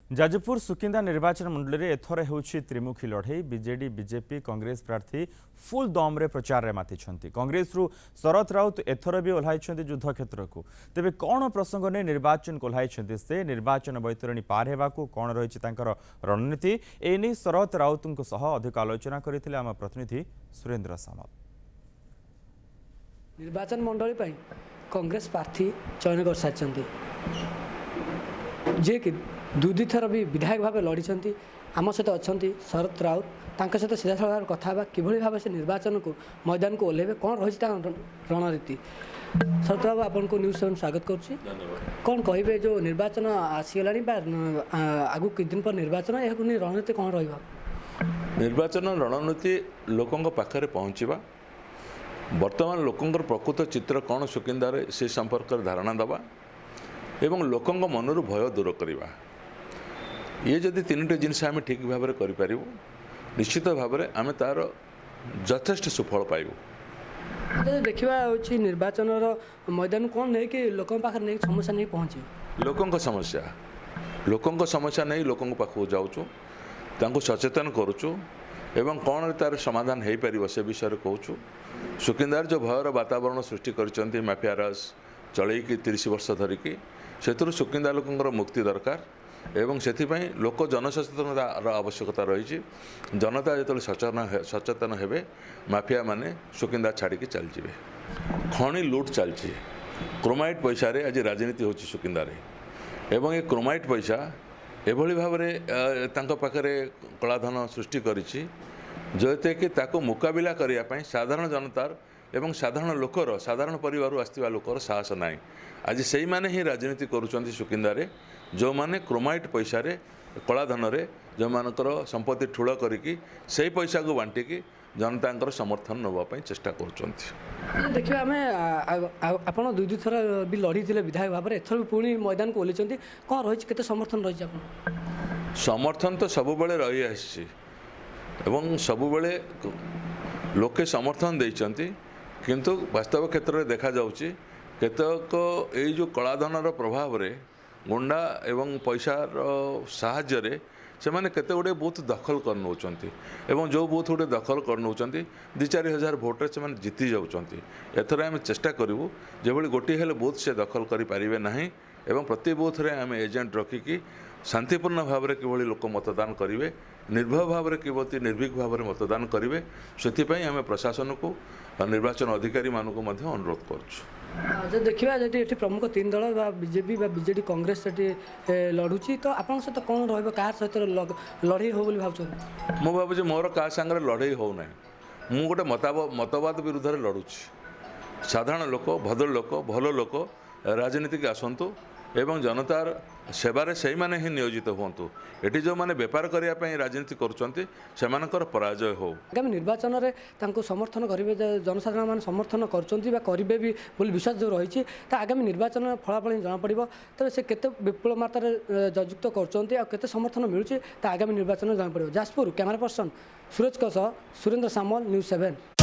जाजपुर सुकिंदा निर्वाचन मंडल में एथर होउछि त्रिमुखी लड़ई बीजेडी बीजेपी कांग्रेस प्रार्थी फुल दम रे प्रचार में माति कांग्रेस रु शरद राउत एथर भी ओह्लाई युद्ध क्षेत्र को तेबे कौन प्रसंग ने निर्वाचन को ओह्लाई से निर्वाचन बैतरणी पार होगा कौन रही रणनीति एने शरद राउत अधिक आलोचना करते आम प्रतिनिधि सुरेंद्र सामल। निर्वाचन मंडली कांग्रेस प्रार्थी चयन कर सारी जे कि दुई थर भी विधायक भाव लड़ी आम सहित अच्छा शरद राउत सहित सीधा सड़क कथा कि भाव से निर्वाचन को मैदान को ओह्लैबे कौन रही रणनीति। शरद बाबू आपन को न्यूज़ 7 स्वागत करुच्ची। कौन कहे जो निर्वाचन आसीगला आगु कि दिन पर निर्वाचन यह रणनीति कौन रहा? निर्वाचन रणनीति लोकों पाखे पहुँचवा वर्तमान लोकंर प्रकृत चित्र कौन सुकिंदार से संपर्क धारणा दबा एवं लोकों मनरु भय दूर करवा ये जदि तीन जिनस आम ठीक भाव में करें निश्चित भाव में आम तार यथेष्ट सुफल पाइबू। देखा निर्वाचन मैदान कौन नहीं कि लोकों पाखे नहीं समस्या नहीं पहुँची लोकों समस्या नहीं लोकों पाखक जाऊँ सचेतन करुचु एवं कौन तार समाधान हो पार से विषय कहूँ। सुकिंदार जो भयर वातावरण सृष्टि कर माफिया राज चलैकी 30 वर्ष धरिकी से सुकिंदा लोकंर मुक्ति दरकार एवं से लोक जनसचेतनतार आवश्यकता रही जनता जो सचेतन हेबे माफिया माने सुकिंदा छाड़ी चलजिबे। खणी लुट चलछि क्रोमाइट पैसा रे आज राजनीति होछि सुकिंदारे एवं ये क्रोमाइट पैसा एभली भाव में पाखरे कलाधन सृष्टि करिछि जोते कि ताको मुकाबिला करिया पई साधारण जनतार एवं साधारण लोकर साधारण परिवार आसवा लोकर साहस नाई। आज से माने ही राजनीति करुचंती सुकिंदारे जो माने क्रोमाइट पैसा रे कलाधन रे जो मानकर संपत्ति ठूल करिकी से पैसा को बांटिकी जनता समर्थन नापी चेष्टा करुचंती। देखिए आम आपड़ दुई थर भी लड़ी थे विधायक भाव में एथर भी पुणी मैदान को ओह्लैंती कौन रही केते समर्थन रही? समर्थन तो सब बेले रही आसी एवं सब बेले लोके समर्थन देइचंती किंतु वास्तव क्षेत्र में देखा जाउची केतक ये जो कलाधनर प्रभाव रे गुंडा एवं पैसार साहाय्य रे से माने केते गुडे बूथ दखल कर नौचंती एवं जो बूथ गुडे दखल कर नौचंती 2-4 हजार भोट रे से माने जीति जाउचंती। एथरे आम चेष्टा करिवु जेभली गोटी हेले बूथ से दखल करि पारिबे नाही एवं प्रति बूथ रे आम एजेंट रखिकी शांतिपूर्ण भाव में किभली लोक मतदान करेंगे निर्भय भाव में किभली निर्भीक भाव में मतदान करेंगे से आम प्रशासन को निर्वाचन अधिकारी मानक अनुरोध करुँ। देखा जी प्रमुख 3 दल बीजेपी बीजेडी कांग्रेस लड़ुची तो आप सहित कौन रहा सहित लड़ई हो भाव? मु भावी मोर क्या सांगे लड़ई हो ना मु गोटे मतवाद विरुद्ध लड़ुची साधारण लोक भद्र लोक भल लोक राजनीति की आसतु एवं जनतार सेवारे से माने ही नियोजित होंतु एटी जो माने व्यापार करने राजनीति कर पराजय हो। आगामी निर्वाचन में समर्थन करेंगे जनसाधारण मान समर्थन करेंगे भी बोली विश्वास जो रही आगामी निर्वाचन फलाफल जना पड़ो तेज से केते विपुल मात्रा जयुक्त कर समर्थन मिलूँ आगामी निर्वाचन जना पड़ो। जाजपुर कैमरा पर्सन सुरेश सुरेंद्र सामल न्यूज़ 7।